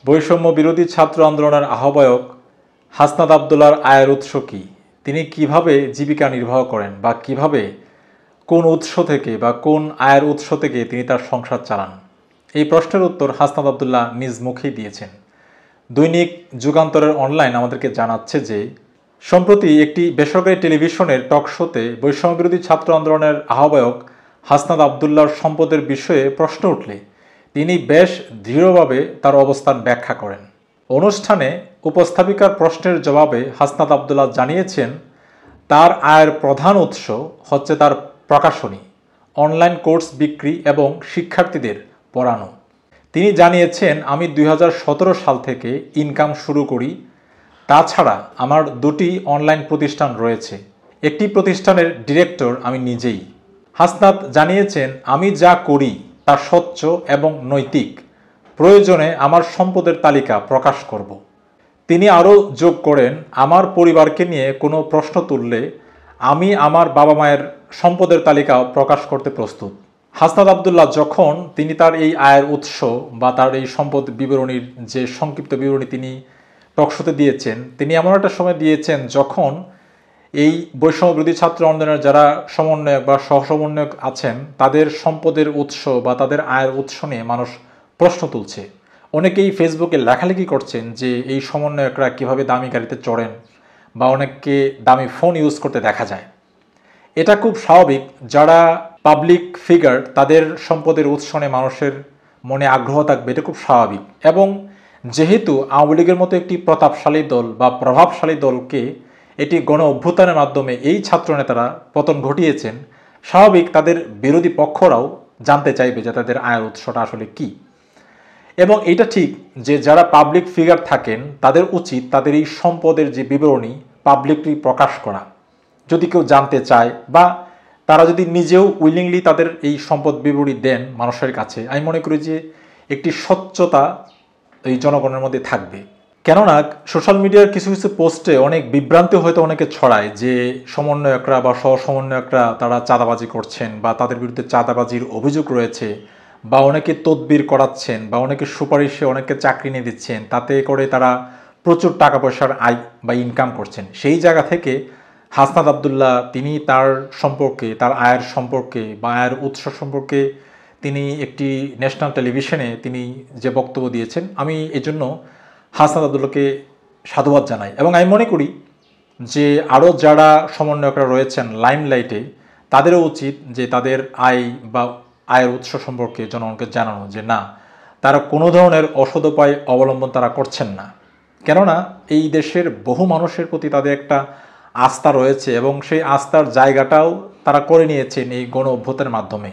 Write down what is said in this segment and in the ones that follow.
বৈষম্য বিরোধী ছাত্র আন্দোলনের আহ্বায়ক হাসনাত আবদুল্লাহর আয়ের উৎস কী? তিনি কিভাবে জীবিকা নির্বাহ করেন বা কিভাবে কোন উৎস থেকে বা কোন আয়ের উৎস থেকে তিনি তার সংসার চালান? এই প্রশ্নের উত্তর হাসনাত আবদুল্লাহ নিজ মুখেই দিয়েছেন। দৈনিক যুগান্তরের অনলাইন আমাদেরকে জানাচ্ছে যে সম্প্রতি একটি বেসরকারি টেলিভিশনের টক শোতে বৈষম্য বিরোধী ছাত্র আন্দোলনের আহ্বায়ক হাসনাত আবদুল্লাহর সম্পদের বিষয়ে প্রশ্ন উঠলে তিনি বেশ দৃঢ়ভাবে তার অবস্থান ব্যাখ্যা করেন। অনুষ্ঠানে উপস্থাপিকার প্রশ্নের জবাবে হাসনাত আবদুল্লাহ জানিয়েছেন তার আয়ের প্রধান উৎস হচ্ছে তার প্রকাশনী, অনলাইন কোর্স বিক্রি এবং শিক্ষার্থীদের পড়ানো। তিনি জানিয়েছেন, আমি 2017 সাল থেকে ইনকাম শুরু করি। তাছাড়া আমার দুটি অনলাইন প্রতিষ্ঠান রয়েছে। একটি প্রতিষ্ঠানের ডিরেক্টর আমি নিজেই। হাসনাত জানিয়েছেন, আমি যা করি তা স্বচ্ছ এবং নৈতিক। প্রয়োজনে আমার সম্পদের তালিকা প্রকাশ করব। তিনি আরও যোগ করেন, আমার পরিবারকে নিয়ে কোনো প্রশ্ন তুললে আমি আমার বাবা মায়ের সম্পদের তালিকা প্রকাশ করতে প্রস্তুত। হাসনাত আবদুল্লাহ যখন তিনি তার এই আয়ের উৎস বা তার এই সম্পদ বিবরণীর যে সংক্ষিপ্ত বিবরণী তিনি টকশোতে দিয়েছেন, তিনি এমন একটা সময় দিয়েছেন যখন এই বৈষম্য বিরোধী ছাত্র আন্দোলনের যারা সমন্বয়ক বা সহসমন্বয়ক আছেন তাদের সম্পদের উৎস বা তাদের আয়ের উৎস নিয়ে মানুষ প্রশ্ন তুলছে। অনেকেই ফেসবুকে লেখালেখি করছেন যে এই সমন্বয়করা কীভাবে দামি গাড়িতে চড়েন বা অনেককে দামি ফোন ইউজ করতে দেখা যায়। এটা খুব স্বাভাবিক। যারা পাবলিক ফিগার তাদের সম্পদের উৎস নিয়ে মানুষের মনে আগ্রহ থাকবে, এটা খুব স্বাভাবিক। এবং যেহেতু আওয়ামী লীগের মতো একটি প্রতাপশালী দল বা প্রভাবশালী দলকে এটি গণ অভ্যুত্থানের মাধ্যমে এই ছাত্রনেতারা পতন ঘটিয়েছেন, স্বাভাবিক তাদের বিরোধী পক্ষরাও জানতে চাইবে যে তাদের আয়ের উৎসটা আসলে কী। এবং এটা ঠিক যে যারা পাবলিক ফিগার থাকেন তাদের উচিত তাদের এই সম্পদের যে বিবরণী পাবলিকলি প্রকাশ করা। যদি কেউ জানতে চায় বা তারা যদি নিজেও উইলিংলি তাদের এই সম্পদ বিবরণী দেন মানুষের কাছে, আমি মনে করি যে একটি স্বচ্ছতা এই জনগণের মধ্যে থাকবে। কেননা সোশ্যাল মিডিয়ার কিছু কিছু পোস্টে অনেক বিভ্রান্তি হয়তো অনেকে ছড়ায় যে সমন্বয়করা বা সহ সমন্বয়করা তারা চাঁদাবাজি করছেন বা তাদের বিরুদ্ধে চাঁদাবাজির অভিযোগ রয়েছে বা অনেকে তদবির করাচ্ছেন বা অনেকে সুপারিশে অনেকে চাকরি নিয়ে দিচ্ছেন, তাতে করে তারা প্রচুর টাকা পয়সার আয় বা ইনকাম করছেন। সেই জায়গা থেকে হাসনাত আবদুল্লাহ তিনি তার সম্পর্কে, তার আয়ের সম্পর্কে বা আয়ের উৎস সম্পর্কে তিনি একটি ন্যাশনাল টেলিভিশনে তিনি যে বক্তব্য দিয়েছেন, আমি এজন্য হাসনাত আবদুল্লাহকে সাধুবাদ জানাই। এবং আমি মনে করি যে আরও যারা সমন্বয়করা রয়েছেন লাইমলাইটে তাদেরও উচিত যে তাদের আয় বা আয়ের উৎস সম্পর্কে জনগণকে জানানো যে না, তারা কোনো ধরনের অসৎ উপায় অবলম্বন তারা করছেন না। কেননা এই দেশের বহু মানুষের প্রতি তাদের একটা আস্থা রয়েছে এবং সেই আস্থার জায়গাটাও তারা করে নিয়েছেন এই গণ অভ্যুত্থানের মাধ্যমে।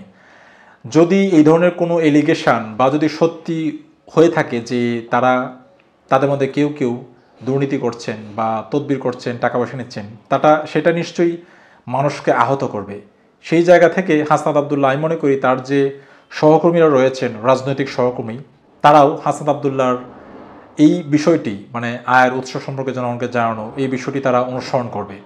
যদি এই ধরনের কোনো এলিগেশন বা যদি সত্যি হয়ে থাকে যে তাদের মধ্যে কেউ কেউ দুর্নীতি করছেন বা তদবির করছেন, টাকা পয়সা নিচ্ছেন, সেটা নিশ্চয়ই মানুষকে আহত করবে। সেই জায়গা থেকে হাসনাত আবদুল্লাহ আমি মনে করি তার যে সহকর্মীরা রয়েছেন, রাজনৈতিক সহকর্মী, তারাও হাসনাত আবদুল্লাহর এই বিষয়টি মানে আয়ের উৎস সম্পর্কে জনগণকে জানানো, এই বিষয়টি তারা অনুসরণ করবে।